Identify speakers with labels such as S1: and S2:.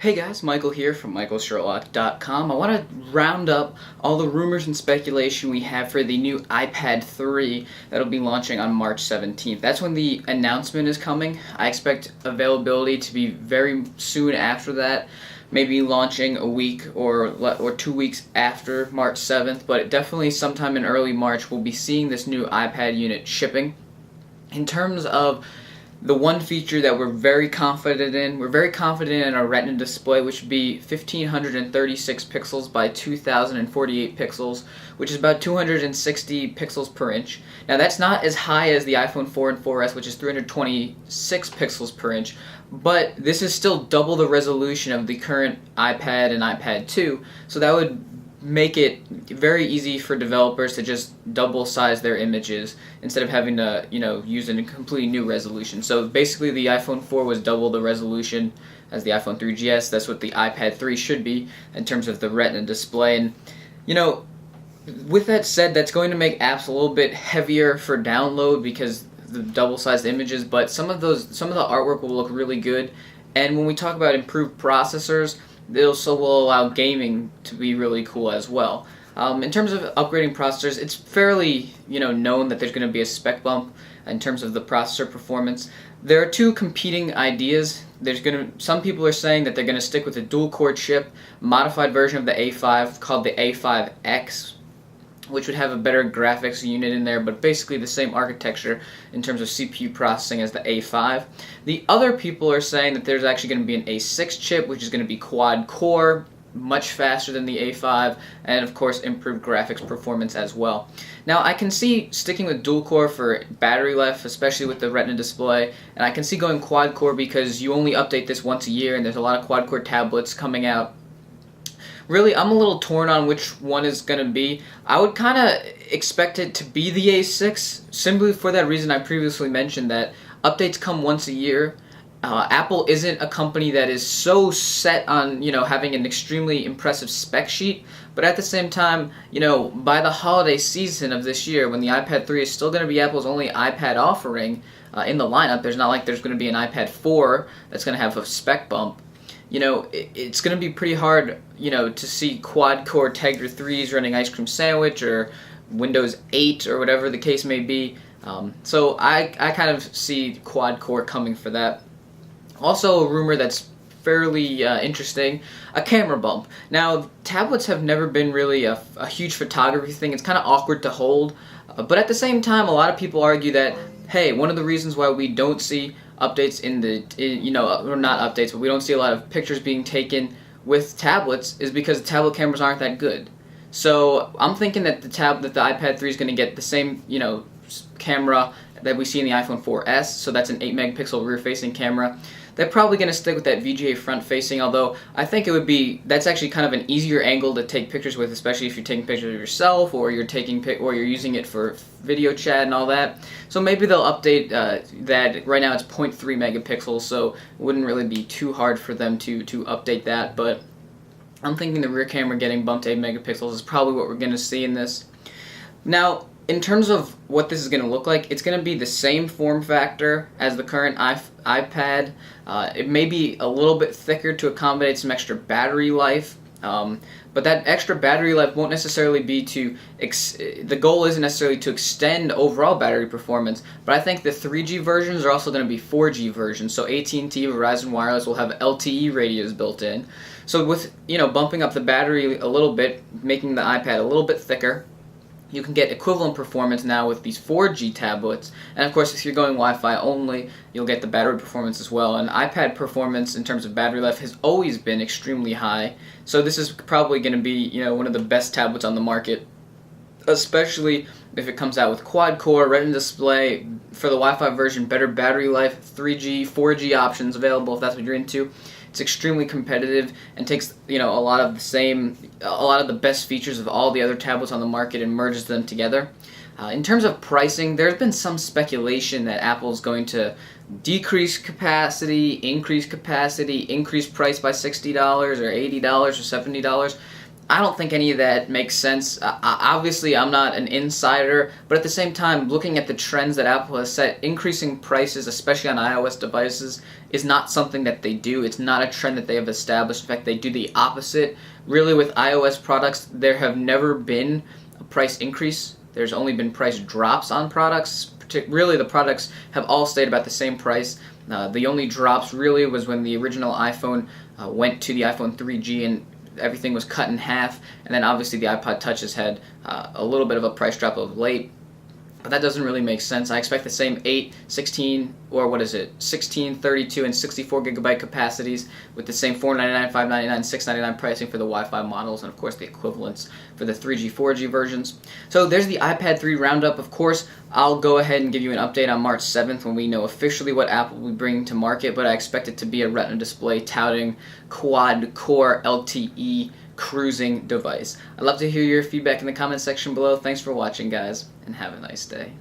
S1: Hey guys, Michael here from michaelsherlock.com. I want to round up all the rumors and speculation we have for the new iPad 3 that'll be launching on March 17th. That's when the announcement is coming. I expect availability to be very soon after that, maybe launching a week or 2 weeks after March 7th, but definitely sometime in early March we'll be seeing this new iPad unit shipping. In terms of the one feature that we're very confident in our Retina display, which would be 1536 pixels by 2048 pixels, which is about 260 pixels per inch. Now that's not as high as the iPhone 4 and 4S, which is 326 pixels per inch, but this is still double the resolution of the current iPad and iPad 2, so that would make it very easy for developers to just double size their images instead of having to, use a completely new resolution. So basically the iPhone 4 was double the resolution as the iPhone 3GS. That's what the iPad 3 should be in terms of the Retina display. And, with that said, that's going to make apps a little bit heavier for download because the double-sized images, but some of the artwork will look really good. And when we talk about improved processors, it also will allow gaming to be really cool as well. In terms of upgrading processors, it's fairly known that there's going to be a spec bump in terms of the processor performance. There are two competing ideas. Some people are saying that they're going to stick with a dual-core chip, modified version of the A5 called the A5X, which would have a better graphics unit in there, but basically the same architecture in terms of CPU processing as the A5. The other people are saying that there's actually going to be an A6 chip, which is going to be quad-core, much faster than the A5, and of course improved graphics performance as well. Now I can see sticking with dual-core for battery life, especially with the Retina display, and I can see going quad-core because you only update this once a year, and there's a lot of quad-core tablets coming out. Really, I'm a little torn on which one is going to be. I would kind of expect it to be the A6, simply for that reason I previously mentioned, that updates come once a year. Apple isn't a company that is so set on, having an extremely impressive spec sheet, but at the same time, by the holiday season of this year, when the iPad 3 is still going to be Apple's only iPad offering in the lineup, there's not like there's going to be an iPad 4 that's going to have a spec bump. It's going to be pretty hard, to see quad-core Tegra 3s running Ice Cream Sandwich or Windows 8 or whatever the case may be. So I kind of see quad-core coming for that. Also, a rumor that's fairly interesting, a camera bump. Now, tablets have never been really a huge photography thing. It's kind of awkward to hold. But at the same time, a lot of people argue that, hey, one of the reasons why we don't see updates or not updates, but we don't see a lot of pictures being taken with tablets is because the tablet cameras aren't that good. So I'm thinking that the iPad 3 is going to get the same, camera that we see in the iPhone 4S, so that's an 8 megapixel rear-facing camera. They're probably going to stick with that VGA front-facing, although I think that's actually kind of an easier angle to take pictures with, especially if you're taking pictures of yourself or you're using it for video chat and all that. So maybe they'll update that. Right now it's 0.3 megapixels, so it wouldn't really be too hard for them to update that, but I'm thinking the rear camera getting bumped to 8 megapixels is probably what we're going to see in this. Now, in terms of what this is going to look like, it's going to be the same form factor as the current iPad. It may be a little bit thicker to accommodate some extra battery life, but that extra battery life won't necessarily be the goal isn't necessarily to extend overall battery performance, but I think the 3G versions are also going to be 4G versions, so AT&T, Verizon Wireless will have LTE radios built in. So with, bumping up the battery a little bit, making the iPad a little bit thicker, you can get equivalent performance now with these 4G tablets, and of course if you're going Wi-Fi only, you'll get the battery performance as well. And iPad performance in terms of battery life has always been extremely high, so this is probably going to be one of the best tablets on the market, especially if it comes out with quad-core, Retina display, for the Wi-Fi version, better battery life, 3G, 4G options available if that's what you're into. It's extremely competitive and takes a lot of the best features of all the other tablets on the market and merges them together. In terms of pricing, there's been some speculation that Apple's going to decrease capacity, increase price by $60 or $80 or $70. I don't think any of that makes sense. Obviously, I'm not an insider, but at the same time, looking at the trends that Apple has set, increasing prices, especially on iOS devices, is not something that they do. It's not a trend that they have established. In fact, they do the opposite. Really, with iOS products, there have never been a price increase. There's only been price drops on products. Really, the products have all stayed about the same price. The only drops really was when the original iPhone went to the iPhone 3G and everything was cut in half, and then obviously the iPod Touch has had a little bit of a price drop of late, but that doesn't really make sense. I expect the same 8, 16, or what is it, 16, 32, and 64 gigabyte capacities with the same $499, $599, $699 pricing for the Wi-Fi models, and of course the equivalents for the 3G, 4G versions. So there's the iPad 3 roundup. Of course, I'll go ahead and give you an update on March 7th when we know officially what Apple will be bringing to market, but I expect it to be a Retina display touting quad-core LTE cruising device. I'd love to hear your feedback in the comment section below. Thanks for watching, guys, and have a nice day.